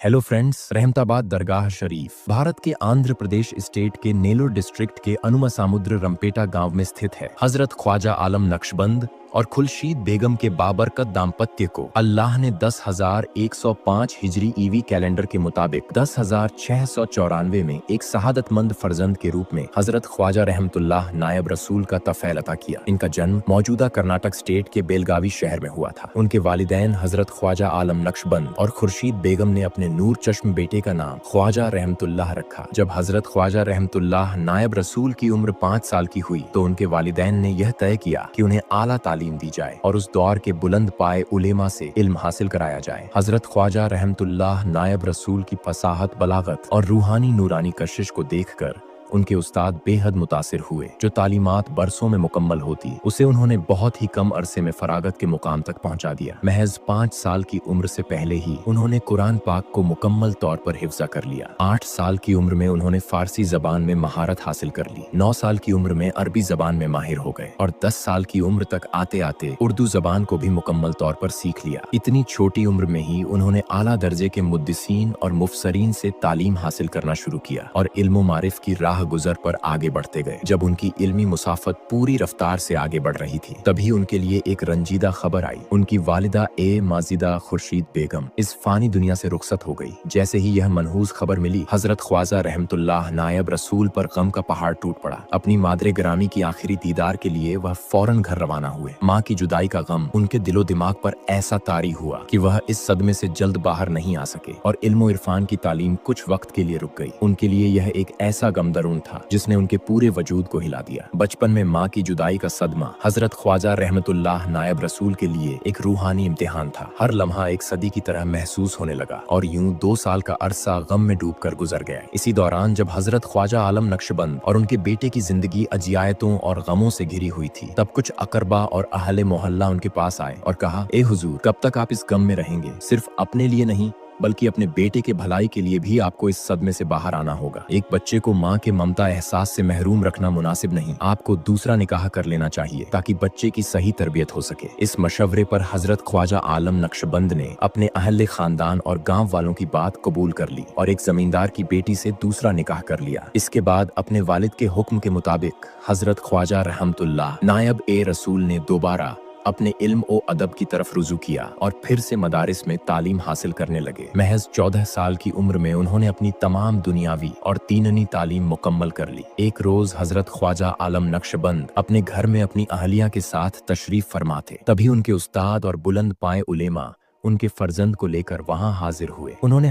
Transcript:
Hello friends, Rahmatabad Dargah Sharif Bharat के Andhra Pradesh state के Nellore district के अनुमासामुद्र रंपेटा गांव में स्थित है। हजरत ख्वाजा आलम नक्शबंद और खुर्शीद बेगम के बाबरकत दाम्पत्य को अल्लाह ने 10,105 हिजरी ईवी कैलेंडर के मुताबिक 10,694 में एक शहादतमंद फर्जंद के रूप में हजरत ख्वाजा रहमतुल्लाह नायब रसूल का तफैल अता किया। इनका जन्म मौजूदा कर्नाटक स्टेट के बेलगावी शहर में हुआ था। उनके वालिदैन हजरत ख्वाजा आलम नक्शबंद और खुर्शीद बेगम ने अपने नूर चश्म बेटे का नाम ख्वाजा रहमतुल्लाह रखा। जब हजरत ख्वाजा रहमतुल्लाह नायब रसूल की उम्र 5 साल की हुई तो उनके वालिदैन ने यह तय किया कि उन्हें आला तालीम दी जाए और उस दौर के बुलंद पाए उलेमा से इल्म हासिल कराया जाए। हजरत ख्वाजा रहमतुल्लाह नायब रसूल की फसाहत, बलागत और रूहानी नूरानी कशिश को देखकर उनके उस्ताद बेहद मुतासिर हुए। जो तालीमात बरसों में मुकम्मल होती उसे उन्होंने बहुत ही कम अरसे में फरागत के मुकाम तक पहुंचा दिया। महज 5 साल की उम्र से पहले ही उन्होंने कुरान पाक को मुकम्मल तौर पर हिफ्जा कर लिया। 8 साल की उम्र में उन्होंने फारसी जबान में महारत हासिल कर ली। 9 साल की उम्र में अरबी जबान में माहिर हो गए और 10 साल की उम्र तक आते आते उर्दू जबान को भी मुकम्मल तौर पर सीख लिया। इतनी छोटी उम्र में ही उन्होंने आला दर्जे के मुद्दिसीन और मुफसरीन से तालीम हासिल करना शुरू किया और इल्म मारिफ की राह गुजर पर आगे बढ़ते गए। जब उनकी इल्मी मुसाफत पूरी रफ्तार से आगे बढ़ रही थी तभी उनके लिए एक रंजीदा खबर आई। उनकी वालिदा माजिदा खुर्शीद बेगम इस फानी दुनिया से रुखसत हो गई। जैसे ही यह मनहूस खबर मिली हजरत ख्वाजा रहमतुल्लाह नायब रसूल पर गम का पहाड़ टूट पड़ा। अपनी मादरे ग्रामी की आखिरी दीदार के लिए वह फौरन घर रवाना हुए। माँ की जुदाई का गम उनके दिलो दिमाग पर ऐसा तारी हुआ कि वह इस सदमे से जल्द बाहर नहीं आ सके और इल्म इरफान की तालीम कुछ वक्त के लिए रुक गई। उनके लिए यह एक ऐसा गमदरून था जिसने उनके पूरे वजूद को हिला दिया। बचपन में माँ की जुदाई का सदमा हजरत ख्वाजा रहमतुल्लाह नायब रसूल के लिए एक रूहानी इम्तिहान था। हर लम्हा एक सदी की तरह महसूस होने लगा और यूं 2 साल का अरसा गम में डूबकर गुजर गया। इसी दौरान जब हजरत ख्वाजा आलम नक्शबंद और उनके बेटे की जिंदगी अजियायतों और गमों से घिरी हुई थी तब कुछ अकरबा और अहले मोहल्ला उनके पास आए और कहा, ए हुजूर, कब तक आप इस गम में रहेंगे? सिर्फ अपने लिए नहीं बल्कि अपने बेटे के भलाई के लिए भी आपको इस सदमे से बाहर आना होगा। एक बच्चे को माँ के ममता एहसास से महरूम रखना मुनासिब नहीं। आपको दूसरा निकाह कर लेना चाहिए ताकि बच्चे की सही तरबियत हो सके। इस मशवरे पर हजरत ख्वाजा आलम नक्शबंद ने अपने अहले खानदान और गांव वालों की बात कबूल कर ली और एक जमींदार की बेटी से दूसरा निकाह कर लिया। इसके बाद अपने वालिद के हुक्म के मुताबिक हजरत ख्वाजा रहमतुल्लाह नायब रसूल ने दोबारा अपने इल्म और अदब की तरफ रुजू किया और फिर से मदारिस में तालीम हासिल करने लगे। महज 14 साल की उम्र में उन्होंने अपनी तमाम दुनियावी और दीननी तालीम मुकम्मल कर ली। एक रोज हजरत ख्वाजा आलम नक्शबंद अपने घर में अपनी अहलिया के साथ तशरीफ फरमा थे। तभी उनके उस्ताद और बुलंद पाए उलेमा उनके फर्जंद को लेकर वहां हाजिर हुए। उन्होंने